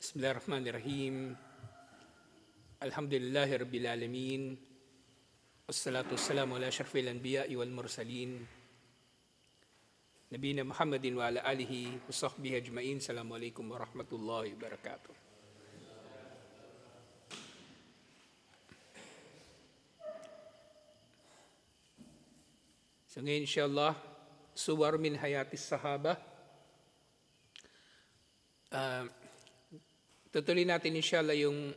Bismillahirrahmanirrahim. Alhamdulillahi Rabbil Alamin. Wassalatu wassalamu ala asyrafil anbiya'i wal mursalin. Nabiyina Muhammadin wa ala alihi wa sahbihi ajma'in. Assalamualaikum warahmatullahi wabarakatuh. So ngayon insyaAllah, suwar min hayatis sahaba. Tutuloy natin insyaAllah yung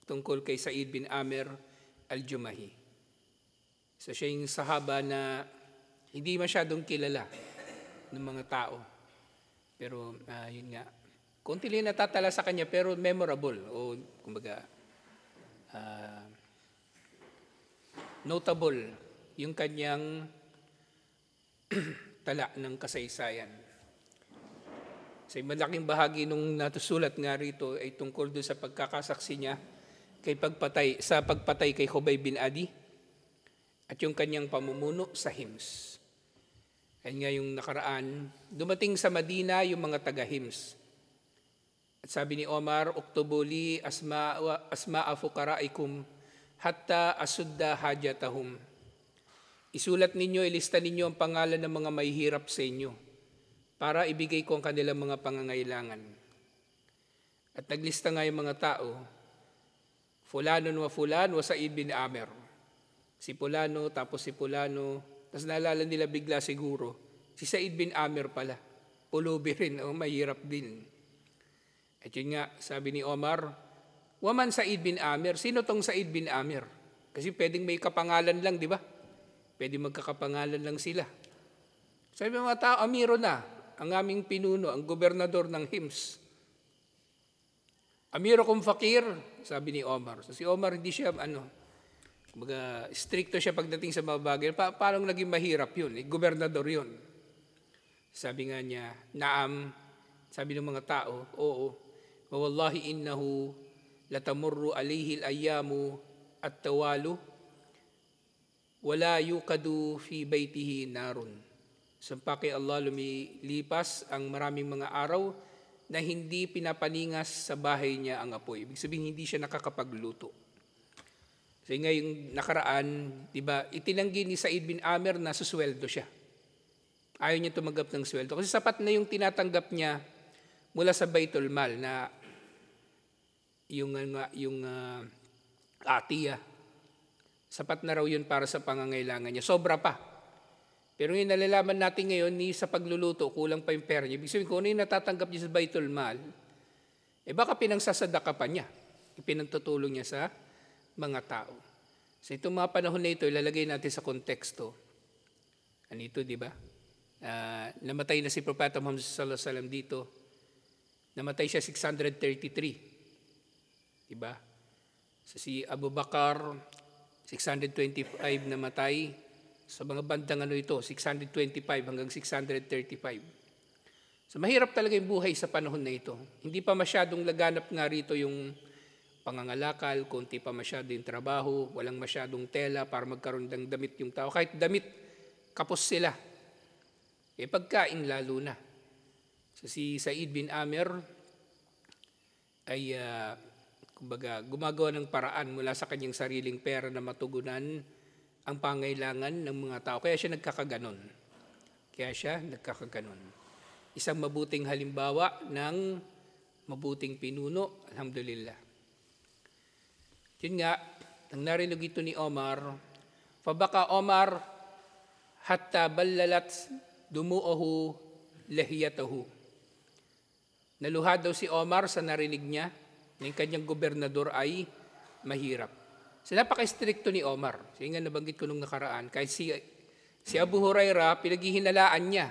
tungkol kay Sa'id bin Amir al-Jumahi. So siya yung sahaba na hindi masyadong kilala ng mga tao. Pero yun nga, konti lang natatala sa kanya pero memorable o kumbaga notable yung kanyang tala ng kasaysayan. So malaking bahagi nung natusulat nga rito ay tungkol doon sa pagkakasaksi niya sa pagpatay kay Khubay bin Adi at yung kanyang pamumuno sa Hims. Ayun nga yung nakaraan, dumating sa Madina yung mga taga-Hims. At sabi ni Omar, "Uktubuli asma'a fuqara'ikum hatta asudda hajatahum." Isulat ninyo, ilista ninyo ang pangalan ng mga may hirap sa inyo para ibigay ko ang kanilang mga pangangailangan. At naglista nga yung mga tao, Fulanun wa Fulan wa Sa'id bin Amir. Si Fulano, tapos si Fulano, tapos naalala nila bigla siguro, si Sa'id bin Amir pala, pulubi rin, mahirap din. At yun nga, sabi ni Omar, "Waman Sa'id bin Amir." Sino tong Sa'id bin Amir? Kasi pwedeng may kapangalan lang, di ba? Pwede magkakapangalan lang sila. Sabi ng mga tao, "Amiro na, ang aming pinuno, ang gobernador ng Hims." "Amiro kum fakir," sabi ni Omar. So si Omar hindi siya, stricto siya pagdating sa mga bagay. Parang naging mahirap yun, gobernador yun. Sabi nga niya, "Naam," sabi ng mga tao, "Oo, wa wallahi innahu latamurru alayhi al-ayyamu at-tawalu wala yuqadu fi baytihi narun." Sumpa kay Allah, lumilipas ang maraming mga araw na hindi pinapaningas sa bahay niya ang apoy. Ibig sabihin, hindi siya nakakapagluto. So ngayong nakaraan, di ba, itinanggi ni Sa'id bin Amir na susweldo siya. Ayaw niya tumanggap ng sweldo. Kasi sapat na yung tinatanggap niya mula sa Baitul Mal na yung atiya. Sapat na raw yun para sa pangangailangan niya. Sobra pa. Pero ngayon nalalaman natin ngayon, ni sa pagluluto, kulang pa yung pera niya. Ibig sabihin, kung ano yung natatanggap niya sa Baitul Mal, baka pinangsasadaka pa niya. Ipinagtutulong niya sa mga tao. So itong mga panahon na ito, ilalagay natin sa konteksto. Ano ito, di ba? Namatay na si Propeta Muhammad sallallahu alaihi wasallam dito. Namatay siya 633. Di ba? So si Abu Bakar, 625 namatay. Sa mga bandang ito, 625 hanggang 635. So mahirap talaga yung buhay sa panahon na ito. Hindi pa masyadong laganap nga rito yung pangangalakal, konti pa masyado yung trabaho, walang masyadong tela para magkaroon ng damit yung tao. Kahit damit, kapos sila. Pagkain lalo na. So si Sa'id bin Amir ay gumagawa ng paraan mula sa kanyang sariling pera na matugunan ang pangailangan ng mga tao. Kaya siya nagkakaganon. Isang mabuting halimbawa ng mabuting pinuno, alhamdulillah. Yun nga, nang narinig ito ni Omar, "Fabaka Omar hatta ballalat dumu'ahu lahiyatahu." Naluha daw si Omar sa narinig niya na yung kanyang gobernador ay mahirap. So napaka-stricto ni Omar. So nga nabanggit ko nung nakaraan, kahit si Abu Huraira, pinaghihinalaan niya.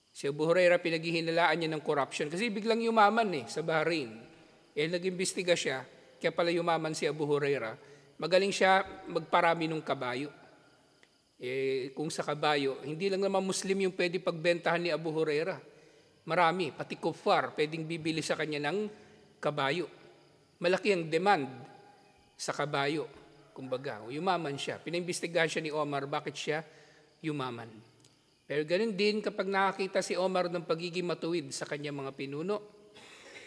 Si Abu Huraira, pinaghihinalaan niya ng corruption. Kasi biglang yumaman sa Bahrain. Nag-imbestiga siya, kaya pala yumaman si Abu Huraira. Magaling siya magparami ng kabayo. Kung sa kabayo, hindi lang naman Muslim yung pwede pagbentahan ni Abu Huraira. Marami, pati kuffar, pwedeng bibili sa kanya ng kabayo. Malaki ang demand sa kabayo. Kumbaga, yumaman siya. Pinaimbestigahan siya ni Omar, bakit siya yumaman. Pero ganun din kapag nakakita si Omar ng pagiging matuwid sa kanyang mga pinuno,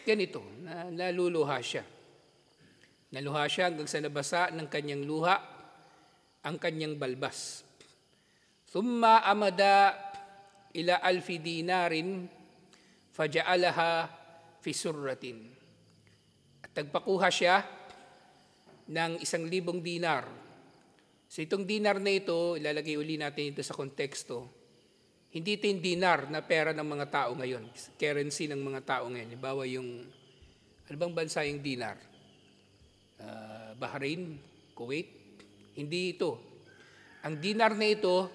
ganito, naluluha siya. Naluha siya hanggang sa nabasa ng kanyang luha ang kanyang balbas. Thumma amada ila alfi dinarin faja'alaha fi surratin. At nagpakuha siya ng 1,000 dinar. So itong dinar na ito, ilalagay uli natin ito sa konteksto. Hindi ito yung dinar na pera ng mga tao ngayon, currency ng mga tao ngayon. Halimbawa yung, ano bang bansa yung dinar? Bahrain, Kuwait. Hindi ito. Ang dinar na ito,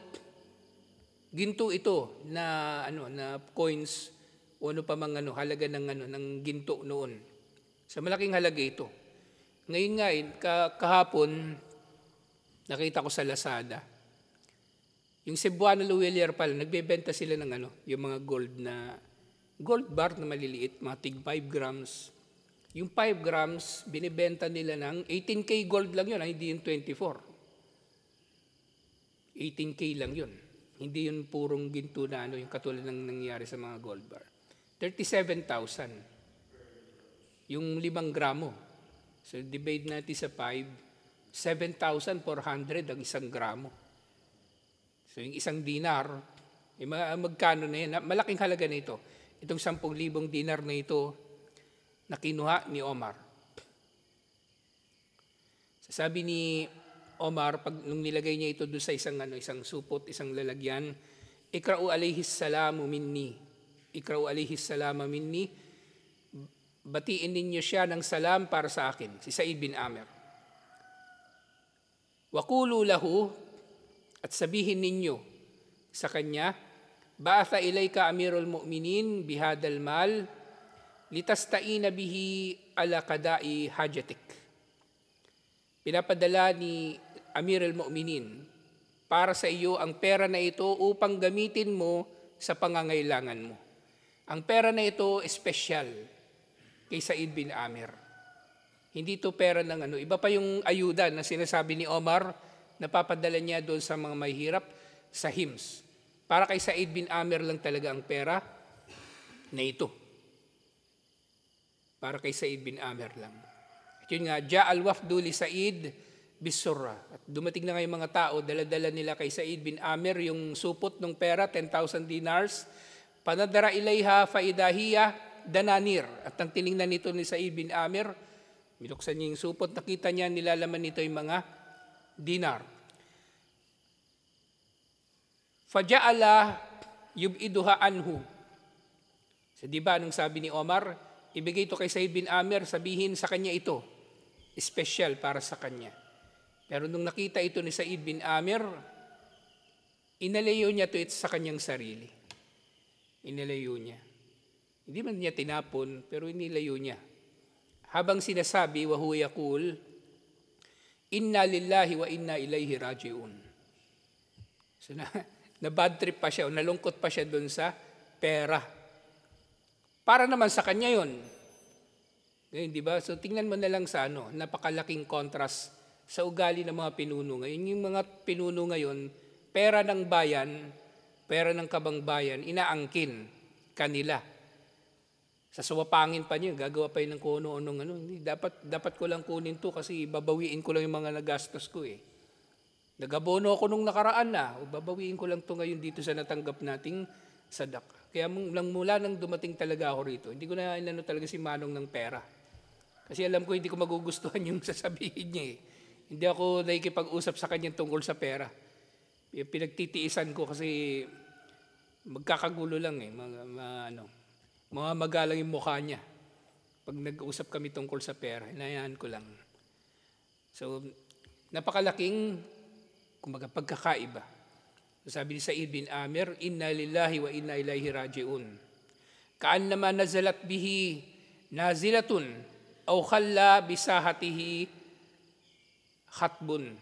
ginto ito na na coins o ano pa mang halaga ng ginto noon. Sa malaking halaga ito. Ngayon nga kahapon nakita ko sa Lazada. Yung Cebuano Luwelier pala, nagbebenta sila ng yung mga gold bar na maliliit, mga tig 5 grams. Yung 5 grams, binibenta nila ng 18K gold lang yun, hindi yung 24. 18K lang yun. Hindi yun purong ginto na yung katulad ng nangyari sa mga gold bar. 37,000. Yung 5 gramo. So divide natin sa 5, 7,400 ang 1 gramo. So yung 1 dinar, magkano na yan? Malaking halaga na ito. Itong 10,000 dinar na ito na kinuha ni Omar. Sabi ni Omar, nung nilagay niya ito doon sa isang supot, isang lalagyan, ikra'u alayhis salamu minni. Ikra'u alayhis salamu minni. Batiin ninyo siya ng salam para sa akin, si Sa'id bin Amir. Waqulu lahu, at sabihin ninyo sa kanya, ba'atha ilayka amirul mu'minin bihadal mal, litasta'ina bihi ala qada'i hajatik. Pinapadala ni Amirul Mu'minin para sa iyo ang pera na ito upang gamitin mo sa pangangailangan mo. Ang pera na ito espesyal kay Sa'id bin Amir. Hindi ito pera ng iba pa yung ayuda na sinasabi ni Omar na papadala niya doon sa mga mahihirap sa Hims. Para kay Sa'id bin Amir lang talaga ang pera na ito. Para kay Sa'id bin Amir lang. At yun nga, Ja'al wafdu li Sa'id bisurra. At dumating na nga yung mga tao, dala-dala nila kay Sa'id bin Amir yung supot ng pera, 10,000 dinars. Panadara ilayha faidahiya dananir. At ang tiningnan nito ni Sa'id bin Amir, binuksan niya yung supot, nakita niya nilalaman nito yung mga dinar. Faja'ala yub'iduha anhu. So diba nung sabi ni Omar, ibigay ito kay Sa'id bin Amir, sabihin sa kanya ito, special para sa kanya. Pero nung nakita ito ni Sa'id bin Amir, inalayo niya ito sa kanyang sarili. Inalayo niya. Hindi man niya tinapon, pero inilayo niya. Habang sinasabi, wa huwa yaqul, inna lillahi wa inna ilayhi raji'un. So na bad trip pa siya, o nalungkot pa siya doon sa pera. Para naman sa kanya yun. Ngayon, di ba? So tingnan mo na lang sa napakalaking contrast sa ugali ng mga pinuno ngayon. Yung mga pinuno ngayon, pera ng bayan, pera ng kabangbayan, inaangkin kanila. Sasawapangin pa niyo, gagawa pa yun ng kuno-unong dapat ko lang kunin to kasi babawiin ko lang yung mga nagastos ko eh. Nagabono ako nung nakaraan na, o babawiin ko lang to ngayon dito sa natanggap nating sadak. Kaya mula nang dumating talaga ako rito, hindi ko na talaga si Manong ng pera. Kasi alam ko hindi ko magugustuhan yung sasabihin niya eh. Hindi ako nakikipag-usap sa kanya tungkol sa pera. Pinagtitiisan ko kasi magkakagulo lang eh. Mga magalang yung mukha niya. Pag nag-uusap kami tungkol sa pera, hinayaan ko lang. So, napakalaking pagkakaiba. Sabi ni Sa'id bin Amir, inna lillahi wa inna ilayhi raji'un. Ka'annama nazalat bihi nazilatun aw khalla bisahatihi khatbun.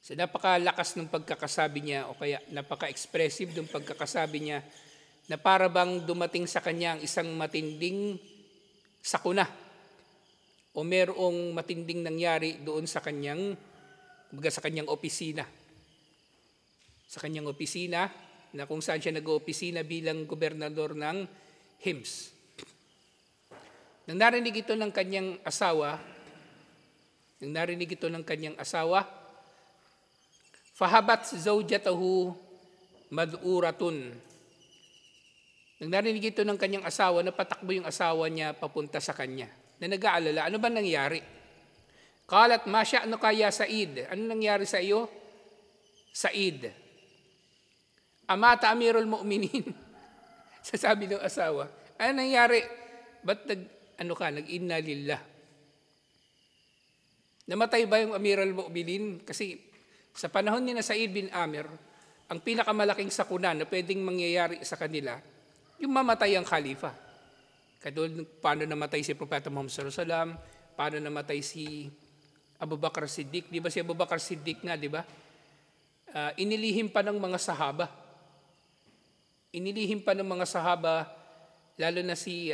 So napakalakas ng pagkakasabi niya o kaya napaka-expressive ng pagkakasabi niya na para bang dumating sa kanya ang isang matinding sakuna o merong matinding nangyari doon sa kanyang opisina. sa kanyang opisina, na kung saan siya nag-oopisina bilang gobernador ng Hims. Nang narinig ito ng kanyang asawa, fahabat zawjatahu mad'uratun. Nang narinig ito ng kanyang asawa, napatakbo yung asawa niya papunta sa kanya, na nag-aalala, ano ba nangyari? Qalat, ma sya'nuka ya Said? Ano nangyari sa iyo, Said? Amata Amirul Mu'minin. Sasabi ng asawa, ano nangyari? Ba't nag-inna lillah? Namatay ba yung Amirul Mu'minin? Kasi sa panahon ni na Said bin Amir, ang pinakamalaking sakuna na pwedeng mangyayari sa kanila, yung mamatay ang khalifa. Katulad paano namatay si Propeta Muhammad sallallahu alaihi wasallam, paano namatay si Abu Bakar Siddiq. Di ba si Abu Bakar Siddiq nga, di ba? Inilihim pa ng mga sahaba. Lalo na si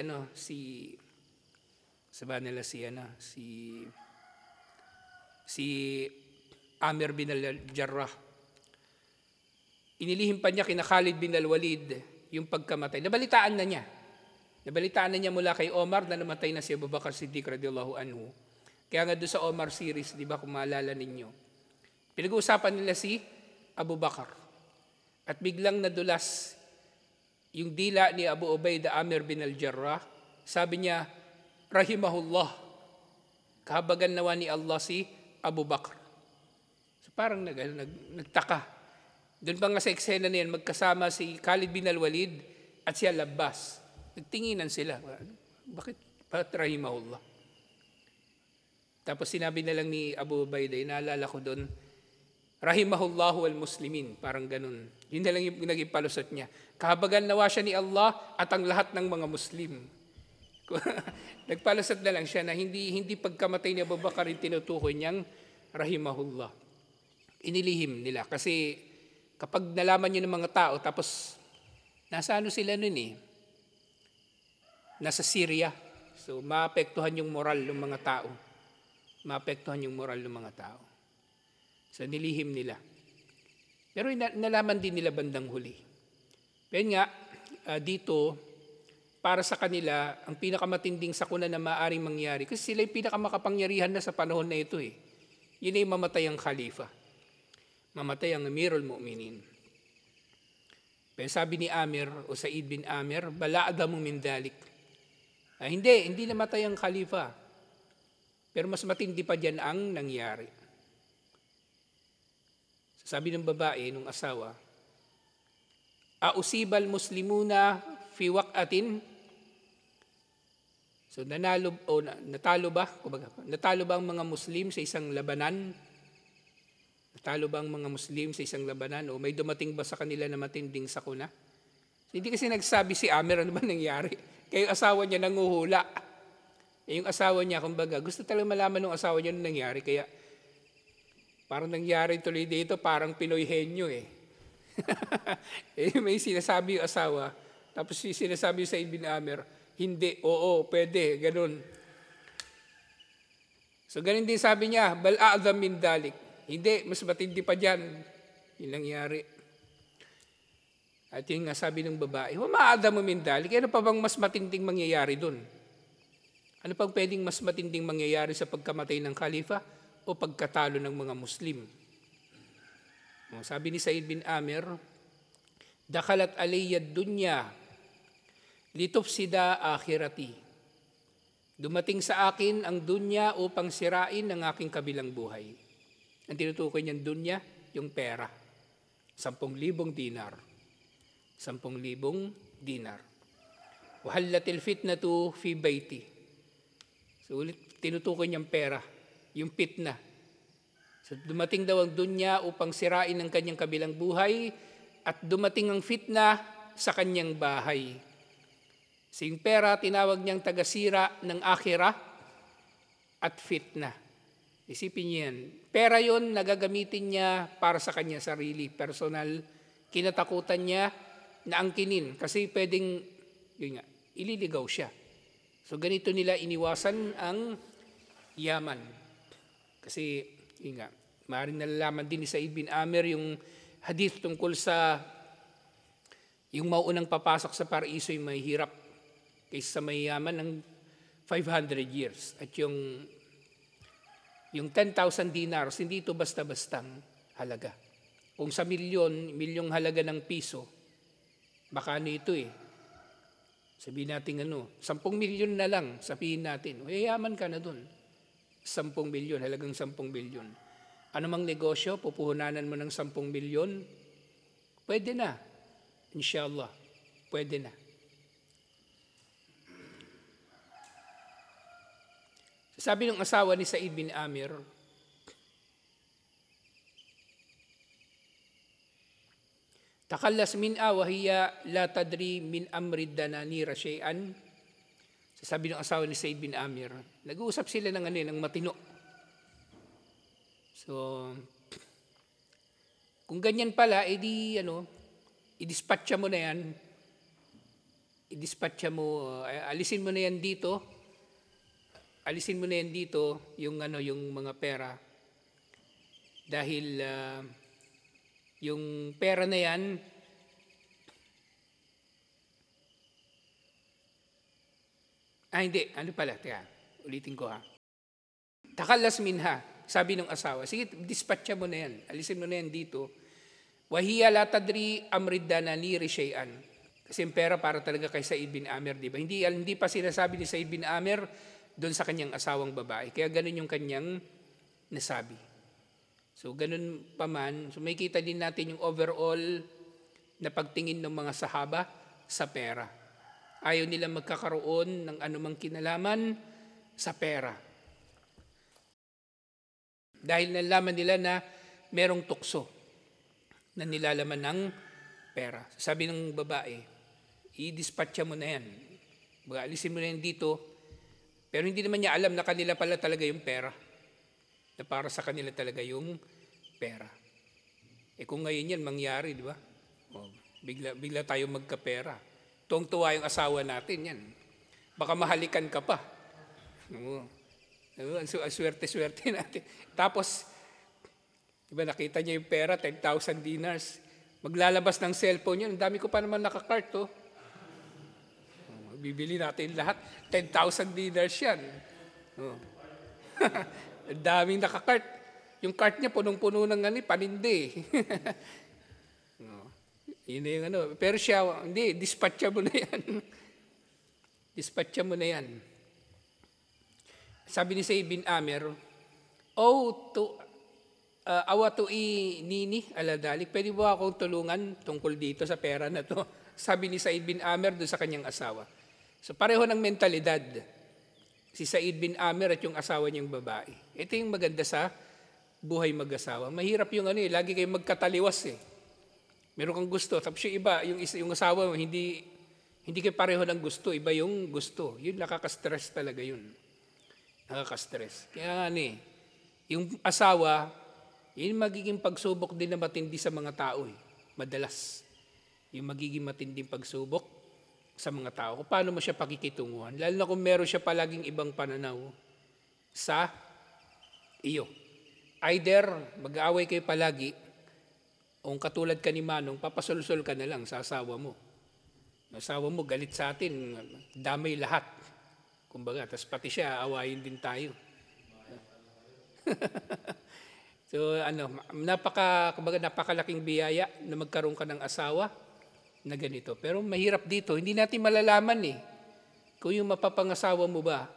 Amir bin al-Jarrah. Inilihim pa niya kina Khalid bin al-Walid yung pagkamatay. Nabalitaan na niya mula kay Omar na namatay na si Abu Bakar Siddiq radhiyallahu anhu. Kaya nga doon sa Omar series, di ba, kung maalala ninyo, pinag-uusapan nila si Abu Bakar. At biglang nadulas yung dila ni Abu Ubaidah Amir bin al-Jarrah. Sabi niya, rahimahullah, kahabagan nawa ni Allah si Abu Bakar. So parang nagtaka. Doon pa nga sa eksena na yan, magkasama si Khalid bin al-Walid at si Al-Abbas. Nagtinginan sila. Bakit rahimahullah? Tapos sinabi na lang ni Abu Ubaidah, inaalala ko doon, rahimahullahu al-muslimin, parang ganun. Yun na lang yung naging palusot niya. Kahabagan nawa siya ni Allah at ang lahat ng mga Muslim. Nagpalusot na lang siya na hindi pagkamatay ni Abu Bakar yung tinutukoy niyang rahimahullah. Inilihim nila kasi kapag nalaman niyo ng mga tao, tapos nasa sila nun nasa Syria. So maapektuhan yung moral ng mga tao. So nilihim nila. Pero nalaman din nila bandang huli. Pero nga, dito, para sa kanila, ang pinakamatinding sakuna na maaaring mangyari, kasi sila yung pinakamakapangyarihan na sa panahon na ito Yun ay mamatay ang khalifa. Mamatay ang Amirul Mu'minin. Pero sabi ni Amir, o Said bin Amir, bala adamu min dalik. Hindi namatay ang khalifa. Pero mas matindi pa dyan ang nangyari. Sabi ng babae, nung asawa, ausibal muslimuna fi waqatin. So natalo ba? Natalo ba ang mga Muslim sa isang labanan? O may dumating ba sa kanila na matinding sakuna? So, hindi kasi nagsabi si Amir ano ba nangyari. Kaya yung asawa niya nanguhula. Yung asawa niya, kumbaga, gusto talagang malaman ng asawa niya ano nangyari. Kaya parang nangyari tuloy dito, parang Pinoy henyo may sinasabi yung asawa, tapos sinasabi yung Said bin Amir, hindi, oo, pwede, ganun. So ganun din sabi niya, bal a'zam min dalik. Hindi, mas matindi pa dyan. Yung nangyari. At yung nga sabi ng babae, ma'adam min dalik. Ano pa bang mas matinding mangyayari dun? Ano pang pwedeng mas matinding mangyayari sa pagkamatay ng khalifa o pagkatalo ng mga Muslim? Sabi ni Said bin Amir, dakhalat alayya dunya litufsida akhirati. Dumating sa akin ang dunya upang sirain ang aking kabilang buhay. Ang tinutukoy niyang dunya, yung pera. 10,000 dinar. 10,000 dinar. Wahallatil fitnatu fi baiti. So ulit, tinutukoy niyang pera, yung fitna. So dumating daw ang dunya upang sirain ang kanyang kabilang buhay at dumating ang fitna sa kanyang bahay. So yung pera, tinawag niyang tagasira ng akhirah at fitna. Isipin niyo yan. Pera yun, nagagamitin niya para sa kanya sarili, personal. Kinatakutan niya na angkinin kasi pwedeng, yun nga, ililigaw siya. So ganito nila iniwasan ang yaman. Kasi, yun nga, maaaring nalalaman din ni Said bin Amir yung hadith tungkol sa yung mauunang papasok sa paraiso yung may hirap kaysa sa mayaman ng 500 years. At yung 10,000 dinars, hindi ito basta-bastang halaga. Kung sa milyong halaga ng piso, baka ano ito sabihin natin 10 milyon na lang, sabihin natin, yayaman ka na dun. 10 milyon, halagang 10 milyon. Ano mang negosyo, pupuhunanan mo ng 10 milyon, pwede na. Inshallah, pwede na. Sabi ng asawa ni Said bin Amir, takallas min'a wa hiya la tadri min amri dananira shay'an. Sabi ng asawa ni Said bin Amir, nag-uusap sila ng ng matino. So, kung ganyan pala, i-dispatcha mo na yan. I-dispatcha mo, alisin mo na yan dito. Alisin mo na yan dito, yung mga pera. Dahil yung pera na yan, hindi, ulitin ko Takallas minha, sabi ng asawa, sige, dispatcha mo na yan, alisin mo na yan dito. Wahiya la tadri amriddana ni shay'an. Kasi yung pera para talaga kay Said bin Amir, di ba? Hindi pa sinasabi ni Said bin Amir doon sa kanyang asawang babae. Kaya ganun yung kanyang nasabi. So ganun pa man, so may kita din natin yung overall na pagtingin ng mga sahaba sa pera. Ayaw nila magkakaroon ng anumang kinalaman sa pera. Dahil nalaman nila na merong tukso na nilalaman ng pera. Sabi ng babae, i-dispatcha mo na yan. Alisin mo na yan dito. Pero hindi naman niya alam na kanila pala talaga yung pera. Na para sa kanila talaga yung pera. Kung ngayon yan mangyari, di ba? Bigla tayo magkapera. Tuwang-tuwa yung asawa natin yan. Baka mahalikan ka pa. Ang swerte-swerte natin. Tapos, diba nakita niya yung pera, 10,000 dinars. Maglalabas ng cellphone yun. Ang dami ko pa naman nakakart, bibili natin lahat. 10,000 dinars yan. Ang daming nakakart. Yung cart niya punong-puno ng panindi. Yun na yung Pero siya, hindi, dispatcha mo na yan. Dispatcha mo na yan. Sabi ni Said bin Amir, nini aladalik, pwede ba akong tulungan tungkol dito sa pera na to? Sabi ni Said bin Amir doon sa kanyang asawa. So pareho ng mentalidad. Si Said bin Amir at yung asawa niyang babae. Ito yung maganda sa buhay mag-asawa. Mahirap yung lagi kayong magkataliwas Meron kang gusto, tapos yung iba, yung asawa mo, hindi kayo pareho ng gusto, iba yung gusto. Yun, nakaka-stress talaga yun. Nakaka-stress. Kaya yung asawa, yun magiging pagsubok din na matindi sa mga tao Madalas. Yung magiging matinding pagsubok sa mga tao. Paano mo siya pakikitunguhan? Lalo na kung meron siya palaging ibang pananaw sa iyo. Either mag-aaway kayo palagi, o katulad ka ni Manong, papasolsol ka na lang sa asawa mo. Asawa mo galit sa atin, damay lahat. Kumbaga, tas pati siya, awayin din tayo. So napakalaking biyaya na magkaroon ka ng asawa na ganito. Pero mahirap dito, hindi natin malalaman kung yung mapapangasawa mo ba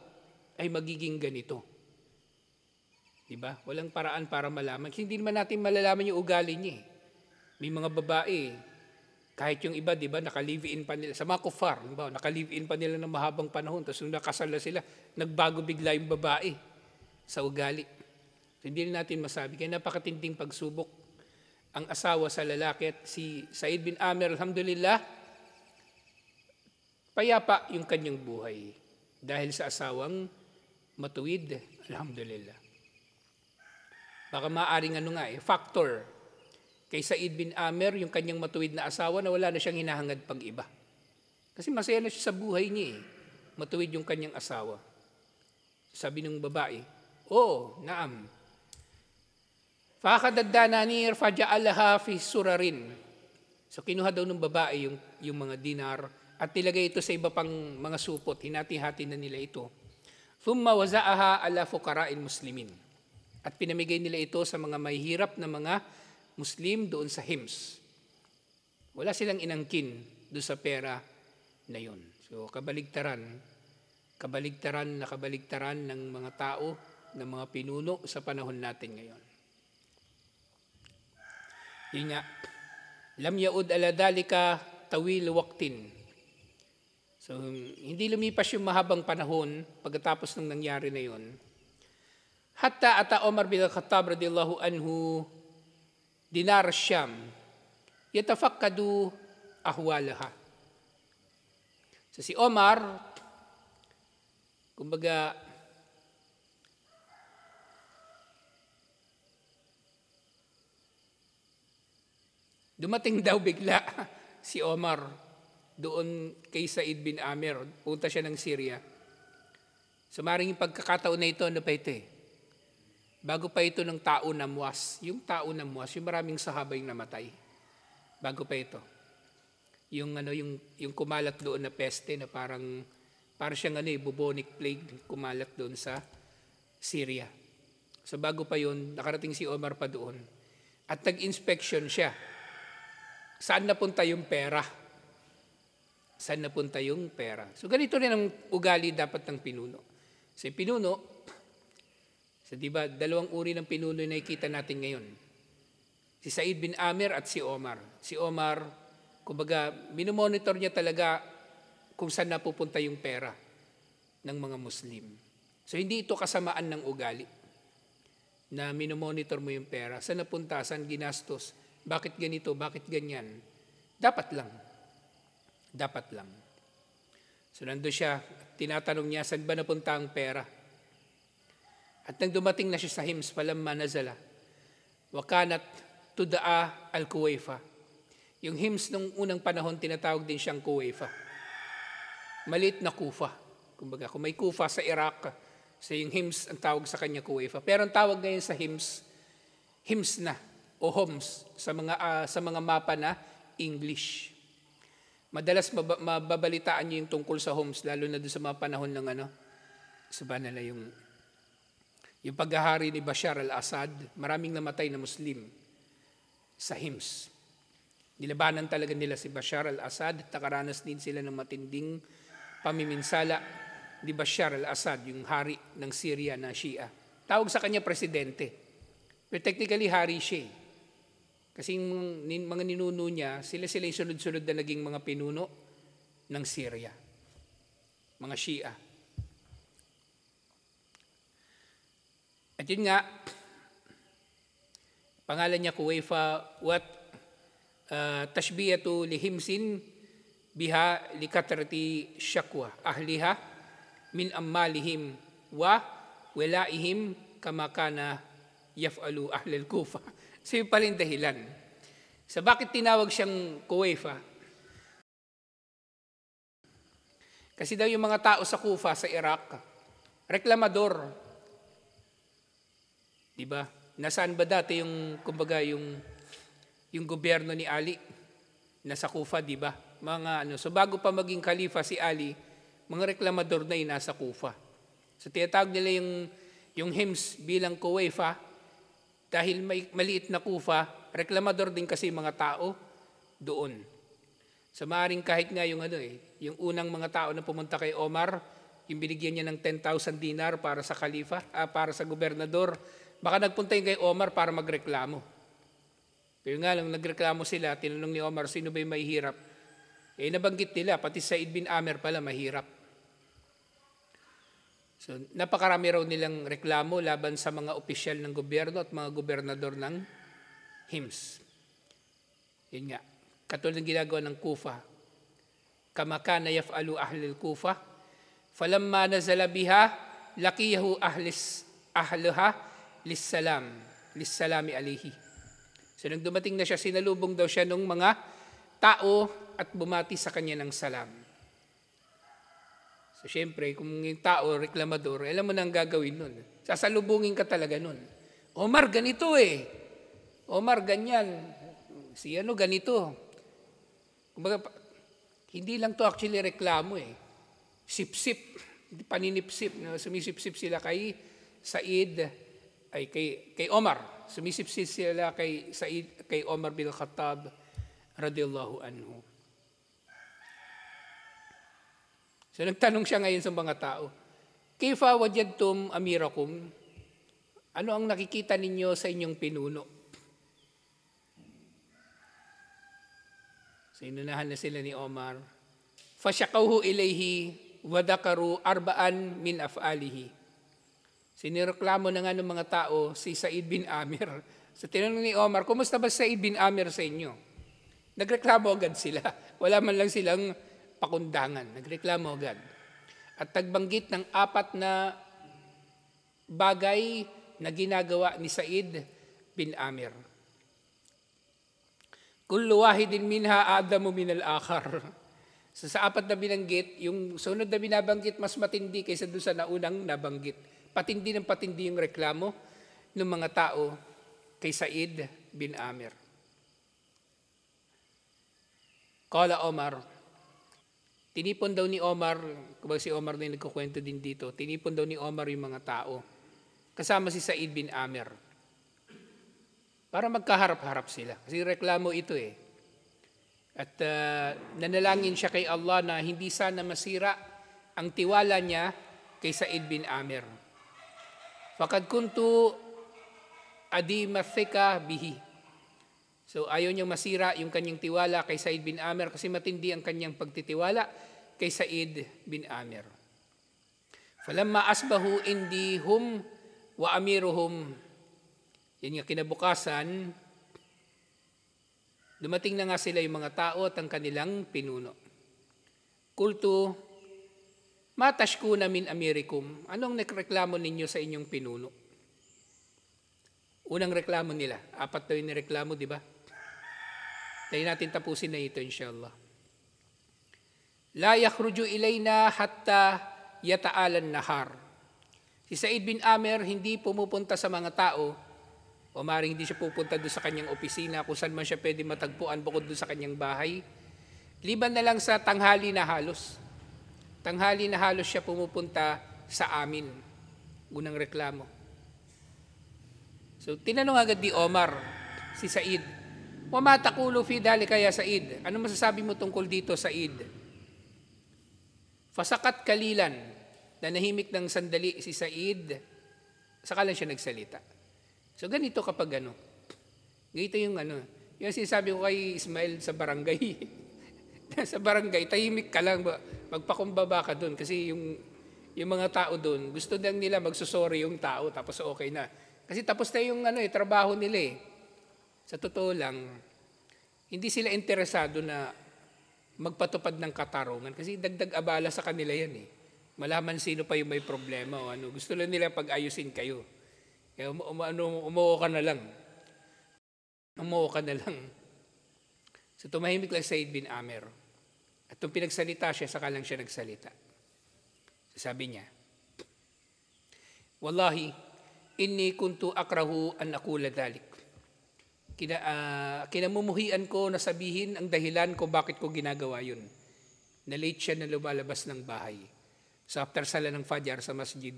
ay magiging ganito. Diba? Walang paraan para malaman. Kasi hindi naman natin malalaman yung ugali niya May mga babae, kahit yung iba, diba, naka-live-in pa nila. Sa mga kufar, diba, naka-live-in pa nila ng mahabang panahon. Tapos nung nakasal na sila, nagbago bigla yung babae sa ugali. So, hindi natin masabi. Kaya napakatinding pagsubok ang asawa sa lalaki. At si Said bin Amir, alhamdulillah, payapa yung kanyang buhay. Dahil sa asawang matuwid, alhamdulillah. Baka maaaring factor kay Said bin Amir, yung kanyang matuwid na asawa na wala na siyang hinahangad pag-iba. Kasi masaya na siya sa buhay niya Matuwid yung kanyang asawa. Sabi ng babae, naam. فَأَخَذَ الدَّنَانِيرَ فَجَعَلَهَا فِي سُرَرٍ. So kinuha daw ng babae yung mga dinar at nilagay ito sa iba pang mga supot. Hinati-hati na nila ito. ثُمَّ وَزَعَهَا عَلَى فُقَرَاءِ الْمُسْلِمِينَ. At pinamigay nila ito sa mga mahihirap na mga Muslim doon sa Hims. Wala silang inangkin doon sa pera na yun. So kabaligtaran ng mga tao, ng mga pinuno sa panahon natin ngayon. Yun nga, lam yaud ala dalika tawil waqtin. So hindi lumipas yung mahabang panahon pagkatapos ng nangyari na yun. Hatta ata Umar bin Khattab radiyallahu anhu dinar Syam yatafakkadu ahwalaha. So si Omar, kumbaga, dumating daw bigla si Omar doon kay Said bin Amir. Punta siya ng Syria. So maring yung pagkakataon na ito, ano pa ito eh? Bago pa ito ng tao na Muas. Yung tao na Muas, yung maraming sahaba yung namatay. Bago pa ito. Yung kumalat doon na peste na parang siyang bubonic plague kumalat doon sa Syria. So bago pa yun, nakarating si Omar pa doon. At nag-inspection siya. Saan napunta yung pera? Saan napunta yung pera? So ganito rin ang ugali dapat ng pinuno. So pinuno, so diba, dalawang uri ng pinuno na nakikita natin ngayon. Si Said bin Amir at si Omar. Si Omar, kumbaga, minomonitor niya talaga kung saan napupunta yung pera ng mga Muslim. So hindi ito kasamaan ng ugali na minomonitor mo yung pera. Saan napunta, saan ginastos, bakit ganito, bakit ganyan. Dapat lang. Dapat lang. So nando siya, tinatanong niya, saan ba napunta ang pera? At nang dumating na siya sa Hims, falamma nazala, wakanat tudaa al-Kuwaifa. Yung Hims nung unang panahon, tinatawag din siyang Kuwaifa. Maliit na Kufa. Kumbaga, kung may Kufa sa Iraq, so yung Hims ang tawag sa kanya Kuwaifa. Pero ang tawag ngayon sa Hims, Hims na o Homs sa mga mapa na English. Madalas mababalitaan niyo yung tungkol sa Homs, lalo na doon sa mga panahon ng sabihin nila yung paghahari ni Bashar al-Assad, maraming namatay na Muslim sa Hims. Nilabanan talaga nila si Bashar al-Assad at nakaranas din sila ng matinding pamiminsala ni Bashar al-Assad, yung hari ng Syria na Shia. Tawag sa kanya presidente. Pero technically hari siya. Kasi yung mga ninuno niya, sila yung sunod-sunod na naging mga pinuno ng Syria. Mga Shia. At yun nga, pangalan niya Kuwaifa, what tashbiyatu lihimsin biha likatrati syakwa ahliha min ammalihim wa walaihim kama kana yaf'alu ahlul Kufa. So yun pala yung dahilan. So bakit tinawag siyang Kuwaifa? Kasi daw yung mga tao sa Kufa, sa Iraq, reklamador. Diba? Nasaan ba dati yung, kumbaga, yung gobyerno ni Ali? Nasa Kufa, diba? So bago pa maging khalifa si Ali, mga reklamador na yung nasa Kufa. So tinatawag nila yung Hims bilang Kuwaifa, dahil may maliit na Kufa, reklamador din kasi mga tao doon. So maaaring kahit nga yung unang mga tao na pumunta kay Omar, yung binigyan niya ng 10,000 dinar para sa khalifa, para sa gobernador, baka nagpunta yung kay Omar para magreklamo. Pero nga lang, nagreklamo sila, tinanong ni Omar, sino ba yung mahihirap? Nabanggit nila, pati Said bin Amir pala mahirap. So, napakarami raw nilang reklamo laban sa mga opisyal ng gobyerno at mga gobernador ng Hims. Yun nga, katulad ng ginagawa ng Kufa. Kama kana yaf'alu ahlul Kufa, falamma nazala biha, laqiyahu ahluha, lissalami alihi. So nang dumating na siya, sinalubong daw siya ng mga tao at bumati sa kanya ng salam. So syempre, kung yung tao, reklamador, alam mo na ang gagawin nun. Sasalubungin ka talaga nun. Omar, ganito Omar, ganyan. Si ano, ganito. Kumbaga, hindi lang to actually reklamo eh. Sip-sip, paninipsip. Sumisip-sip sila kay Said, ay kay Omar. Sumisip-sip sila kay Said, kay Omar bin Khattab radiyallahu anhu. So nagtanong siya ngayon sa mga tao, kayfa wajadtum amirakum? Ano ang nakikita ninyo sa inyong pinuno? So inunahan na sila ni Omar. Fasyakawhu ilayhi wadakaru arba'an min af'alihi. Sinireklamo na nga ng mga tao si Said bin Amir. So tinanong ni Omar, kumusta ba Said bin Amir sa inyo? Nagreklamo agad sila. Wala man lang silang pakundangan. Nagreklamo agad. At tagbanggit ng 4 na bagay na ginagawa ni Said bin Amir. Kullu wahidin minha adamu minal akhar. So sa 4 na binanggit, yung sunod na binabanggit mas matindi kaysa doon sa naunang nabanggit. Patindi ng patindi yung reklamo ng mga tao kay Said bin Amir. Qala Omar, tinipon daw ni Omar, kumbaga si Omar na yung nagkukwento din dito, tinipon daw ni Omar yung mga tao, kasama si Said bin Amir, para magkaharap-harap sila. Kasi reklamo ito eh. At nanalangin siya kay Allah na hindi sana masira ang tiwala niya kay Said bin Amir. Fakad kuntu adimathika bihi. So ayaw niyang masira yung kanyang tiwala kay Said bin Amir kasi matindi ang kanyang pagtitiwala kay Said bin Amir. Falamma asbahu indi hum wa amiruhum. Yan nga kinabukasan, dumating na nga sila yung mga tao at ang kanilang pinuno. Kultu, matashkuna min amirikum. Anong nagreklamo ninyo sa inyong pinuno? Unang reklamo nila. 4 daw yung nireklamo, di ba? Tayo natin tapusin na ito, inshallah. La yakhruju ilayna hatta yata'alan nahar. Si Said bin Amir hindi pumupunta sa mga tao, o maaaring hindi siya pupunta doon sa kanyang opisina, kung saan man siya pwede matagpuan bukod doon sa kanyang bahay. Liban na lang sa tanghali na halos. Tanghali na halos siya pumupunta sa amin. Unang reklamo. So tinanong agad di Omar, si Said, "Wama taqulu fi dhalika ya Said?" Ano masasabi mo tungkol dito, Said? Fasakat kalilan, nanahimik ng sandali si Said, saka lang siya nagsalita. So ganito kapag ano, ganito yung yung sinasabi ko kay Ismail sa barangay. Sa barangay, tahimik ka lang, magpakumbaba ka doon kasi yung mga tao doon, gusto lang nila magsusorry yung tao tapos okay na. Kasi tapos na yung trabaho nila eh. Sa totoo lang, hindi sila interesado na magpatupad ng katarungan kasi dagdag abala sa kanila yan eh. Malaman sino pa yung may problema o ano. Gusto lang nila pag-ayusin kayo. Kaya umuo ka na lang. Umuo ka na lang. So tumahimik lang Said bin Amir. At nung pinagsalita siya, saka lang siya nagsalita. So, sabi niya, "Wallahi, inni kuntu akrahu an aqula dhalik." Kinamumuhian ko na sabihin ang dahilan kung bakit ko ginagawa yun. Na-late siya na lumalabas ng bahay. So after sala ng Fajr sa masjid,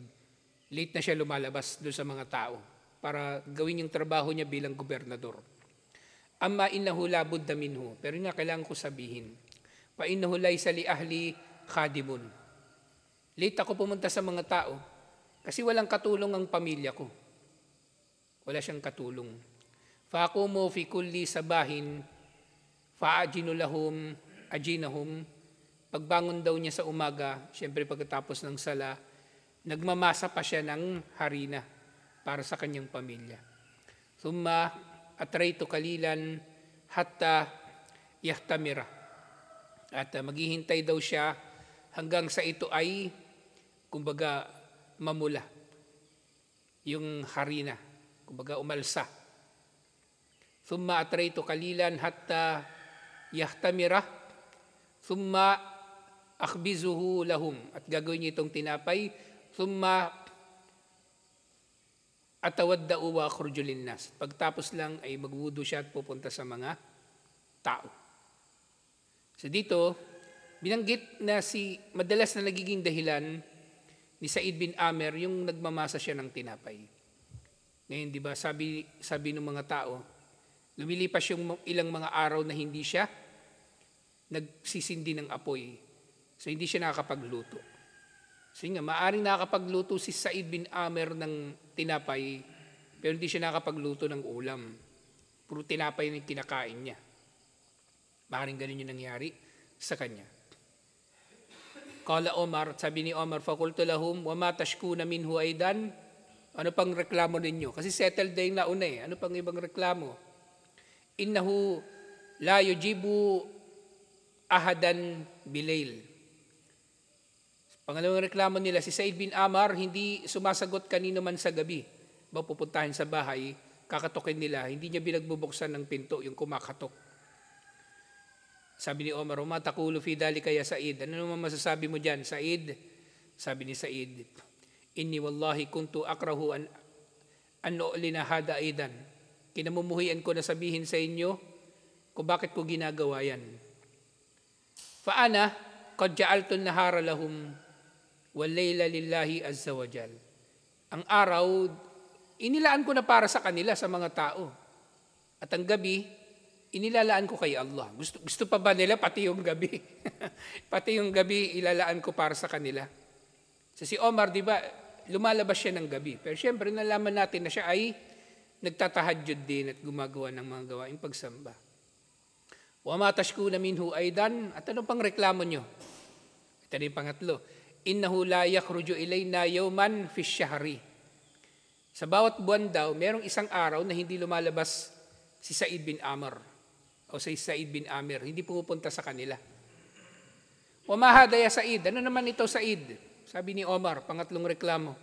late na siya lumalabas doon sa mga tao para gawin yung trabaho niya bilang gobernador. Amma innahu la budda minhu. Pero nga kailangan ko sabihin, fa innahu laysa li ahli khadimun. Late ako pumunta sa mga tao kasi walang katulong ang pamilya ko. Wala siyang katulong. Faaqumu fi kulli sabahin faajinu lahum ajinahum. Pagbangon daw niya sa umaga, siyempre pagkatapos ng sala, nagmamasa pa siya ng harina para sa kanyang pamilya. Thumma atraytu kalilan hatta yahtamira. At maghihintay daw siya hanggang sa ito ay kumbaga mamula. Yung harina, kumbaga umalsa. Thumma atraytu kalilan hatta yahtamira. Thumma akhbizuhu lahum. At gagawin niya itong tinapay. Thumma atawadda'u wa akhruju linnas. Pagtapos lang ay magwudu siya at pupunta sa mga tao. So dito, binanggit na madalas na nagiging dahilan ni Said bin Amir yung nagmamasa siya ng tinapay. Ngayon, di ba, sabi ng mga tao, lumilipas yung ilang mga araw na hindi siya nagsisindi ng apoy. So hindi siya nakakapagluto. So nga, maaring nakakapagluto si Said bin Amir ng tinapay, pero hindi siya nakakapagluto ng ulam. Puro tinapay na kinakain niya. Maaring ganun yung nangyari sa kanya. Qala Omar, sabi ni Omar, fakultu lahum, wa ma tashkuna minhu aidan. Ano pang reklamo ninyo? Kasi settled na yung nauna eh. Ano pang ibang reklamo? Innahu la yujibu ahadan bilail. Pangalawang reklamo nila, si Said bin Amar hindi sumasagot kanino man sa gabi. Ba pupuntahin sa bahay, kakatokin nila, hindi niya binagbubuksan ng pinto, yung kumakatok. Sabi ni Omar, "Uma taqulu fi dhalika ya Said?" Ano naman masasabi mo diyan, Said? Sabi ni Said, "Inni wallahi kuntu akrahu an u'lina hada aidan." Kinamumuhian ko na sabihin sa inyo kung bakit ko ginagawa yan. Fa ana qad ja'altu an-nahara lahum wal layla lillahi azza wa jal. Ang araw inilaan ko na para sa kanila, sa mga tao. At ang gabi inilalaan ko kay Allah. Gusto pa ba nila pati yung gabi? Pati yung gabi ilalaan ko para sa kanila. So si Omar, di ba, lumalabas siya ng gabi. Pero syempre, nalaman natin na siya ay nagtatahajjud din at gumagawa ng mga gawaing pagsamba. Wa ma tashkuna minhu aidan. At ano pang reklamo nyo? Ito na yung pangatlo. Innahu la yakhruju ilayna yawman fi syahri. Sa bawat buwan daw, merong isang araw na hindi lumalabas si Said bin Amr o si Said bin Amir, hindi pumupunta sa kanila. Wa ma hada ya Said. Ano naman ito, Said? Sabi ni Omar, pangatlong reklamo.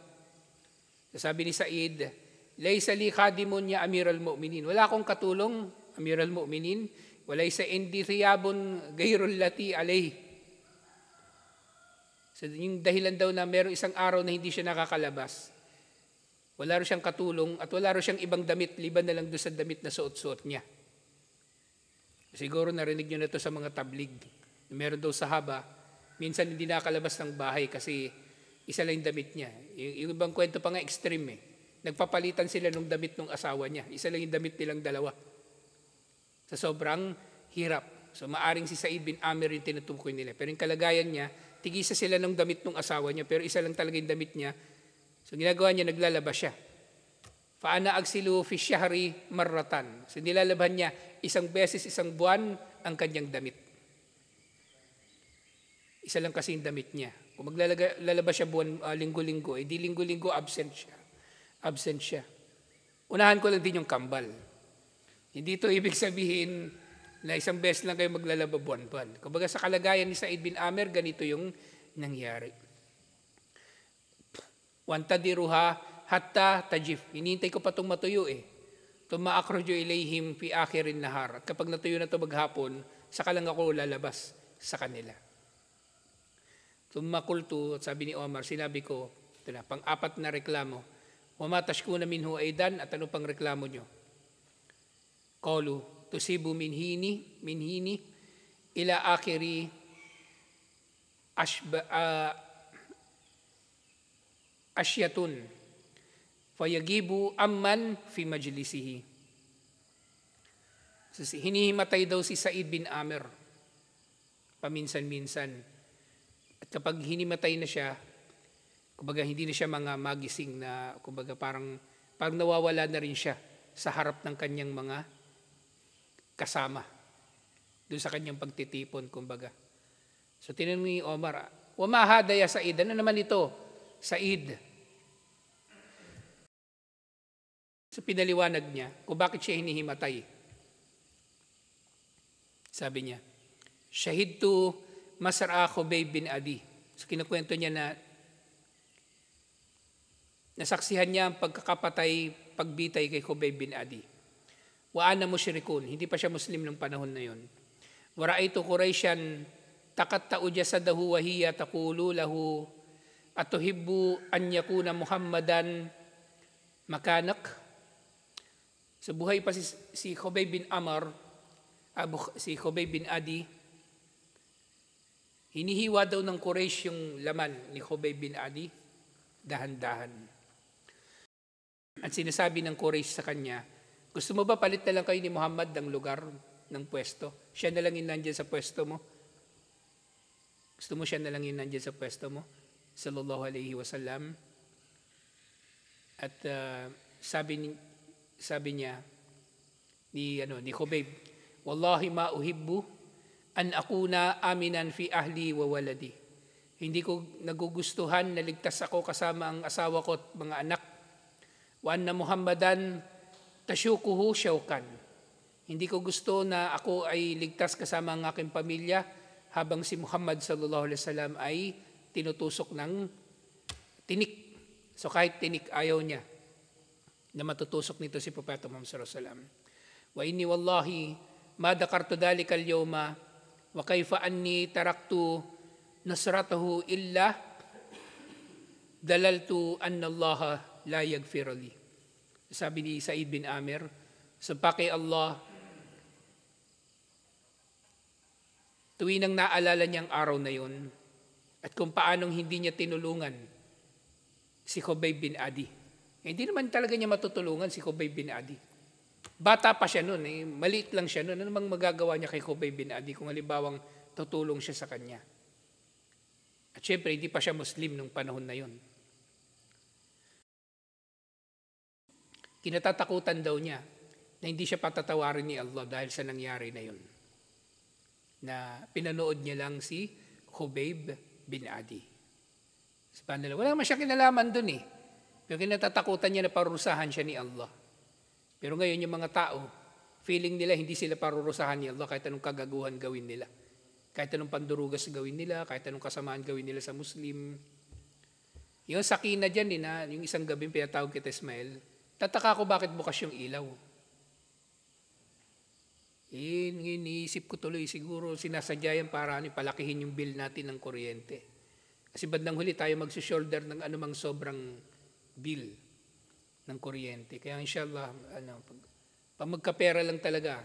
Sabi ni Said, laysa li khadimun ya Amiral Mu'minin. Wala akong katulong, Amiral Mu'minin. Walaysa indi thiyabun gayrul lati alayh. So yung dahilan daw na meron isang araw na hindi siya nakakalabas. Wala rin siyang katulong at wala rin siyang ibang damit, liban na lang doon sa damit na suot-suot niya. Siguro narinig nyo na ito sa mga tablig. Meron daw sahaba, minsan hindi nakakalabas ng bahay kasi isa lang yung damit niya. Yung ibang kwento pa nga extreme eh. Nagpapalitan sila ng damit ng asawa niya. Isa lang yung damit nilang dalawa. Sa sobrang hirap. So maaring si Said bin Amir yung tinutukoy nila. Pero yung kalagayan niya, tigisa sila ng damit ng asawa niya, pero isa lang talaga yung damit niya. So ginagawa niya, naglalabas siya. Faana agsilu fi syahri marratan. So nilalaban niya isang beses, isang buwan ang kanyang damit. Isa lang kasi yung damit niya. Kung maglalabas siya buwan, linggo-linggo, di linggo-linggo absent siya. Absent siya. Unahan ko lang din yung kambal. Hindi ito ibig sabihin na isang beses lang kayo maglalaba buwan-buwan. Kumbaga sa kalagayan ni Said bin Amir, ganito yung nangyari. Wantadiruha hatta tajif. Hinihintay ko pa itong matuyo eh. Tumaakhruju ilayhim fi akhirin nahar. At kapag natuyo na ito maghapon, saka lang ako lalabas sa kanila. Tumakultu, at sabi ni Omar, sinabi ko, ito na, pang-apat na reklamo. Wamatashkuna minhu aidan, at ano pang reklamo nyo? Qalu, tusibu minhini, ila akhiri asyatun. Fayagibu amman fi majlisihi. So, hinihimatay daw si Said bin Amir paminsan-minsan. At kapag hinimatay na siya, kumbaga hindi na siya mga magising na, kumbaga parang nawawala na rin siya sa harap ng kanyang mga kasama. Doon sa kanyang pagtitipon, kumbaga. So tinanong ni Omar, wa ma hada ya Said? Ano naman ito? Said. So pinaliwanag niya kung bakit siya hinihimatay. Sabi niya, Shahidtu masra Khubayb bin Adi. So kinukwento niya na nasaksihan niya ang pagbitay kay Khubayb bin Adi. Wa ana musyrikun, hindi pa siya Muslim ng panahon na yon. Wa ra'aytu Quraisyan taqatta'u jasadahu wa hiya taqulu lahu atuhibbu an yakuna Muhammadan makanak. Sa buhay pa si Khubayb bin Amr, si Khubayb bin Adi, hinihiwa daw ng Quraysh yung laman ni Khubayb bin Adi, dahan-dahan. At sinasabi ng Quraysh sa kanya, gusto mo ba palit na lang kayo ni Muhammad ng lugar, ng pwesto? Siya na lang yung nandyan sa pwesto mo? Gusto mo siya na lang yung nandyan sa pwesto mo? Sallallahu alaihi wasallam. At sabi niya ni Khubayb, wallahi ma uhibbu an akuna aminan fi ahli wa waladi. Hindi ko nagugustuhan na ligtas ako kasama ang asawa ko at mga anak. Wa anna Muhammadan tasyukuhu syaukan. Hindi ko gusto na ako ay ligtas kasama ang aking pamilya habang si Muhammad sallallahu alaihi wasallam ay tinutusok ng tinik. So kahit tinik ayaw niya na matutusok nito si Propeta Muhammad sallallahu alaihi wasallam. Wa inni wallahi ma dakartu dhalika al-yawma wa kayfa anni taraktu nasratahu illa dalaltu anna Allah la yaghfir li. Sabi ni Said bin Amir, sumpa kay Allah, tuwing nang naalala niyang araw na yun at kung paanong hindi niya tinulungan si Khubayb bin Adi. Hindi naman talaga niya matutulungan si Khubayb bin Adi. Bata pa siya noon, maliit lang siya noon. Ano namang magagawa niya kay Khubayb bin Adi kung halimbawang tutulong siya sa kanya? At syempre, hindi pa siya Muslim nung panahon na yun. Kinatatakutan daw niya na hindi siya patatawarin ni Allah dahil sa nangyari na yun. Na pinanood niya lang si Khubayb bin Adi. Wala naman siya kinalaman dun eh. Pero kinatatakutan niya na parurusahan siya ni Allah. Pero ngayon yung mga tao, feeling nila hindi sila parurusahan ni Allah kahit anong kagaguhan gawin nila. Kahit anong pandurugas gawin nila, kahit anong kasamaan gawin nila sa Muslim. Yung sakina dyan yung isang gabi pinatawag kita Ismail, tataka ko bakit bukas yung ilaw. Iniisip ko tuloy, siguro sinasadya yan para palakihin yung bill natin ng kuryente. Kasi bandang huli tayo magsushoulder ng anumang sobrang bill ng kuryente. Kaya inshallah, pag magkapera lang talaga,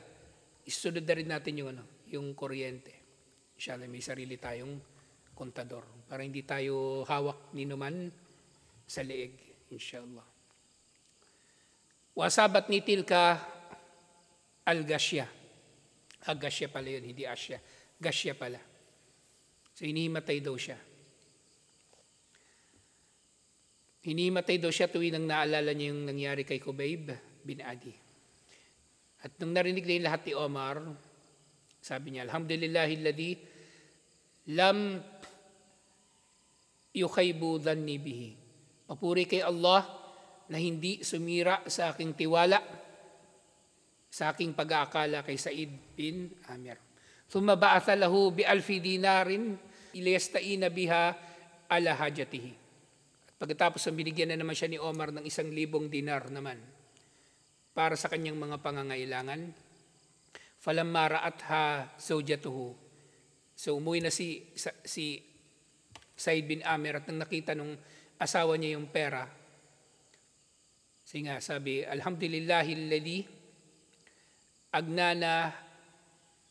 isunod na rin natin yung kuryente. Inshallah, may sarili tayong kontador para hindi tayo hawak ni numan sa leeg. Inshallah. Wasabat ni tilka al-Gashya. Gashya pala yun, hindi Asya. Gashya pala. So, hinihimatay daw siya. Hinihimatay daw siya tuwing nang naalala niya yung nangyari kay Khubayb bin Adi. At nung narinig na yung lahat ni Omar, sabi niya, alhamdulillahilladzi lam yukhaybu dhanni bihi. Papuri kay Allah na hindi sumira sa aking tiwala, sa aking pag-aakala kay Said bin Amir. Thumma ba'atha lahu bi alfi dinarin iliyasta'ina biha ala hajatihi. Pagkatapos binigyan na naman siya ni Omar ng 1,000 dinar naman para sa kanyang mga pangangailangan. Falamma ra'atha zawjatuhu. So umuwi na si Said bin Amir at nang nakita nung asawa niya yung pera. Sabi, alhamdulillahilladzi agnana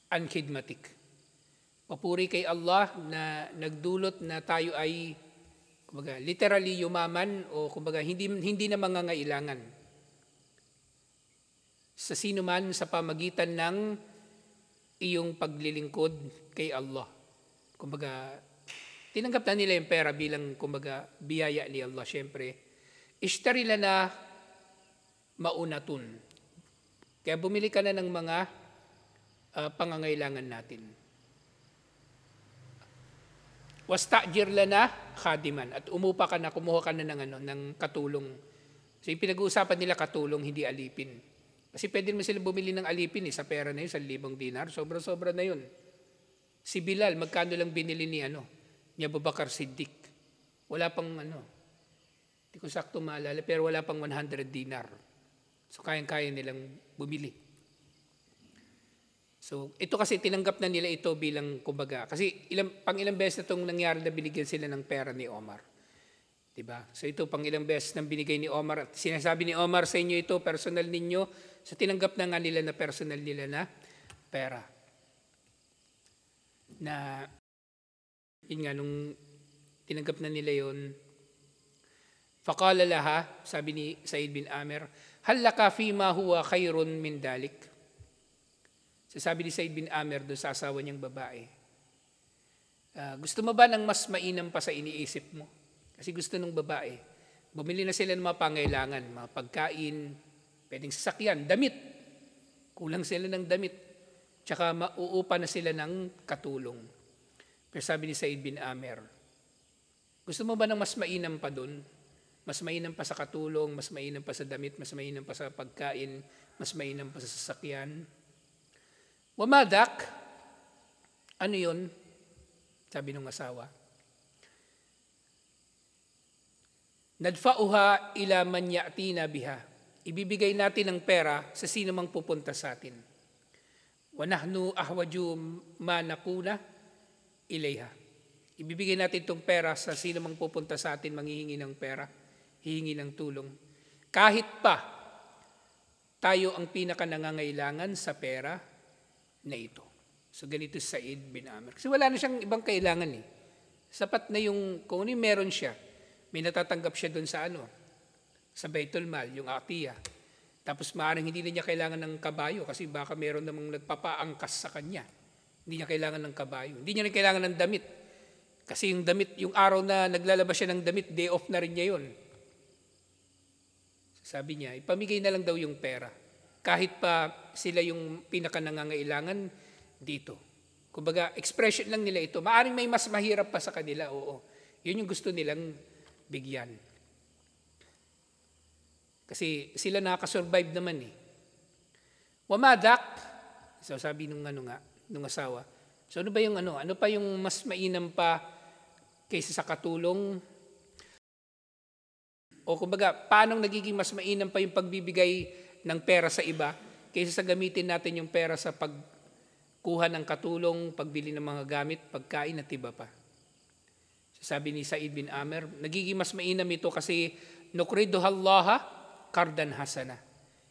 an khidmatik. Papuri kay Allah na nagdulot na tayo ay literally yumaman o hindi na mangangailangan sa sino man sa pamagitan ng iyong paglilingkod kay Allah. Tinanggap na nila yung pera bilang biyaya ni Allah. Siyempre, ishtari lana maunatun. Kaya bumili ka na ng mga pangangailangan natin. Wastajir lana khadiman, at umupa ka na, kumuha ka na ng katulong. So yung pinag-uusapan nila katulong, hindi alipin. Kasi pwede naman sila bumili ng alipin sa pera na yun, 1,000 dinar, sobra-sobra na yun. Si Bilal, magkano lang binili ni Abu Bakar Siddiq? Wala pang hindi ko sakto maalala, pero wala pang 100 dinar. So kayang-kaya nilang bumili. So, ito kasi tinanggap na nila ito bilang kasi ilang beses na itong nangyari na binigyan sila ng pera ni Omar. Diba? So ito pang ilang beses nang binigay ni Omar. At sinasabi ni Omar sa inyo ito, personal ninyo, sa tinanggap na nga nila na personal nila na pera. Na, yun nga, nung tinanggap na nila yun, faqala laha, sabi ni Said bin Amir, hal laka fima huwa khayrun min dalik. Sabi ni Said bin Amir doon sa asawa niyang babae, gusto mo ba ng mas mainam pa sa iniisip mo? Kasi gusto ng babae. Bumili na sila ng mga pangailangan, mga pagkain, pwedeng sasakyan, damit. Kulang sila ng damit. Tsaka mauupa na sila ng katulong. Pero sabi ni Said bin Amir, gusto mo ba ng mas mainam pa doon? Mas mainam pa sa katulong, mas mainam pa sa damit, mas mainam pa sa pagkain, mas mainam pa sa sasakyan. Wamadak, ano yun? Sabi ng asawa, nadfa'uha ila man ya'tina biha. Ibibigay natin ang pera sa sino mang pupunta sa atin. Wa nahnu ahwaju ma nakuna ilayha. Ibibigay natin itong pera sa sino mang pupunta sa atin manghihingi ng pera, hihingi ng tulong. Kahit pa tayo ang pinaka nangangailangan sa pera na ito. So ganito si Said bin Amir. Kasi wala na siyang ibang kailangan eh. Sapat na yung kung ano yung meron siya. May natatanggap siya doon sa Baitul Mal, yung atiya. Tapos maaaring hindi na niya kailangan ng kabayo kasi baka meron namang nagpapaangkas sa kanya. Hindi niya kailangan ng kabayo. Hindi niya rin kailangan ng damit. Kasi yung damit, yung araw na naglalabas siya ng damit, day off na rin niya yun. Sabi niya, ipamigay na lang daw yung pera. Kahit pa sila yung pinaka nangangailangan dito. Kumbaga, expression lang nila ito. Maaaring may mas mahirap pa sa kanila, oo. Yun yung gusto nilang bigyan. Kasi sila nakaka-survive naman eh. Wamadak, so sabi nung asawa, so ano ba yung ano pa yung mas mainam pa kaysa sa katulong? O kumbaga, paano nagiging mas mainam pa yung pagbibigay ng pera sa iba kaysa sa gamitin natin yung pera sa pagkuha ng katulong, pagbili ng mga gamit, pagkain at iba pa. Sabi ni Said bin Amir, nagiging mas mainam ito kasi nukriduhallaha kardan hasana.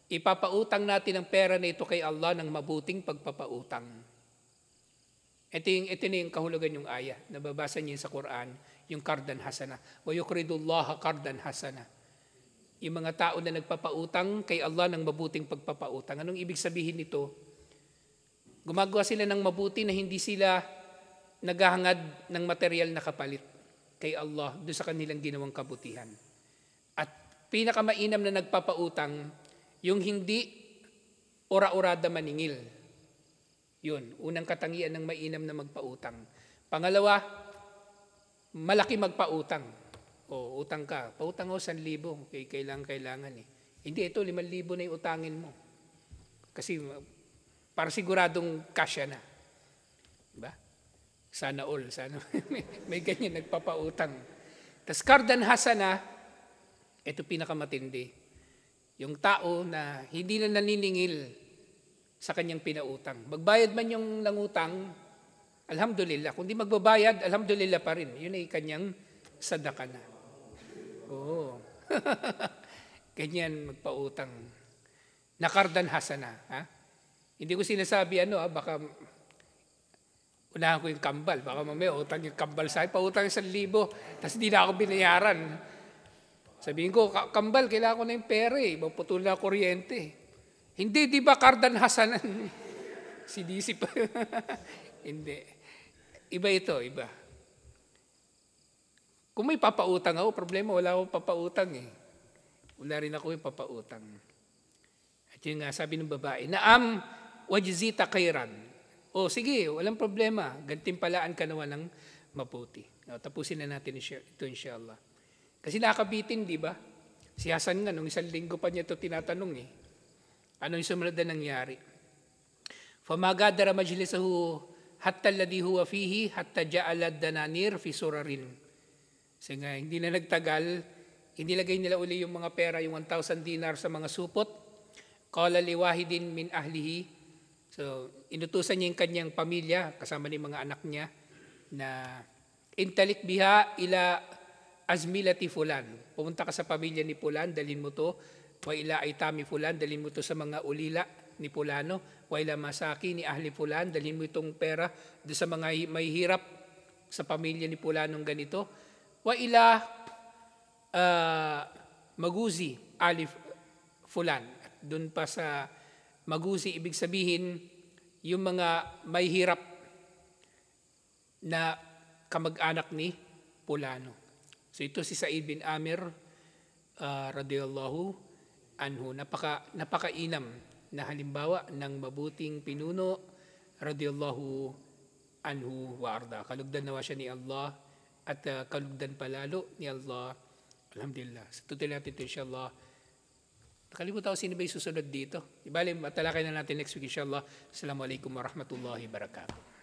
Ipapautang natin ang pera na ito kay Allah ng mabuting pagpapautang. Ito na yung kahulugan yung ayah. Nababasa niyo sa Quran, yung kardan hasana. Wa yukridullaha kardan hasana. Yung mga tao na nagpapautang kay Allah ng mabuting pagpapautang. Anong ibig sabihin nito? Gumagawa sila ng mabuti na hindi sila naghahangad ng material na kapalit kay Allah doon sa kanilang ginawang kabutihan. At pinakamainam na nagpapautang, yung hindi ora-orada maningil. Yun, unang katangian ng mainam na magpautang. Pangalawa, malaki magpautang. O, utang ka. Pautang ko 1,000. Okay, kailangan eh. Hindi, ito 5,000 na yung utangin mo. Kasi para siguradong kasya na. Diba? Sana all. Sana may ganyan nagpapautang. Tas kardan hasana, ito pinakamatindi. Yung tao na hindi na naniningil sa kanyang pinautang. Magbayad man yung nangutang, alhamdulillah. Kung di magbabayad, alhamdulillah pa rin. Yun ay kanyang sadaka na. Oo. Ganyan magpautang. Nakardan hasana. Ha? Hindi ko sinasabi baka unahan ko yung kambal. Baka mamaya utang yung kambal sa akin. Pautang 1,000. Tapos hindi na ako binayaran. Sabihin ko, kambal, kailangan ko na yung pera eh. Maputol na kuryente. Hindi, di ba kardan hasanan? Sinisip. Hindi. Iba ito, iba. Kung may papautang ako, problema, wala akong papautang eh. Wala rin ako yung papautang. At yun nga, sabi ng babae, naam, wajzita kairan. O sige, walang problema. Gantimpalaan ka naman ng mabuti. Tapusin na natin ito inshallah. Kasi nakabitin, di ba? Si Hasan nga, nung 1 linggo pa niya ito tinatanong eh. Ano yung sumunod na nangyari? Famagadara majlisahu hatta alladhi huwa fihi hatta ja'ala dananir fi surarin. So nga, hindi na nagtagal, inilagay nila uli yung mga pera, yung 1,000 dinar sa mga supot. Qala liwahidin min ahlihi. So, inutusan niya yung kanyang pamilya, kasama ni mga anak niya, na intalik biha ila azmilati fulan. Pumunta ka sa pamilya ni Fulan, dalhin mo to. Wa ila aitami Fulan, dalhin mo to sa mga ulila ni Fulano. Wa ila masaki ni ahli Fulan, dalhin mo itong pera do sa mga may hirap sa pamilya ni Fulanong ganito. Wa ila maguzi ali Fulan. At doon pa sa maguzi, ibig sabihin yung mga may hirap na kamag-anak ni Fulano. So ito si Sa'id bin Amir radiyallahu anhu. Napakainam na halimbawa ng mabuting pinuno radiyallahu anhu wa arda. Kalugdan nawa siya ni Allah at kalugdan palalo ni Allah. Alhamdulillah. Sa tuloy natin ito insyaAllah. Nakalimutan ko sino ba yung susunod dito. Ibali, matalakay na natin next week insyaAllah. Assalamualaikum warahmatullahi wabarakatuh.